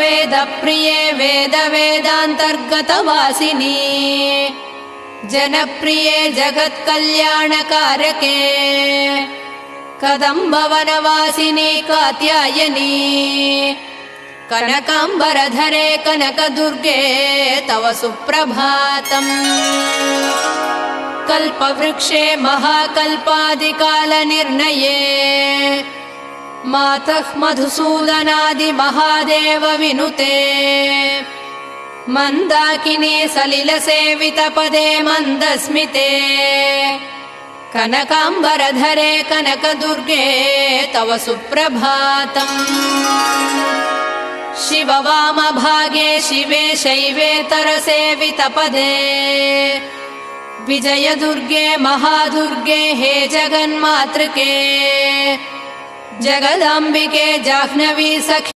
वेदप्रिये वेदवेदान्तर्गतवासिनी जनप्रिये जगत्कल्याणकारके कदम्बवनवासिनी कात्यायनी कनकाम्बरधरे कनकदुर्गे तव सुप्रभातम्। कल्पवृक्षे महाकल्पादिकालनिर्णये मातः मधुसूदनादिमहादेव विनुते मन्दाकिनी सलिलसेवितपदे मन्दस्मिते कनकाम्बरधरे कनकदुर्गे तव सुप्रभातम्। शिववामभागे शिवे शैवेतरसेवितपदे विजयदुर्गे महादुर्गे हे जगन्मातृके जगदाम्बिके जाह्नवी सखी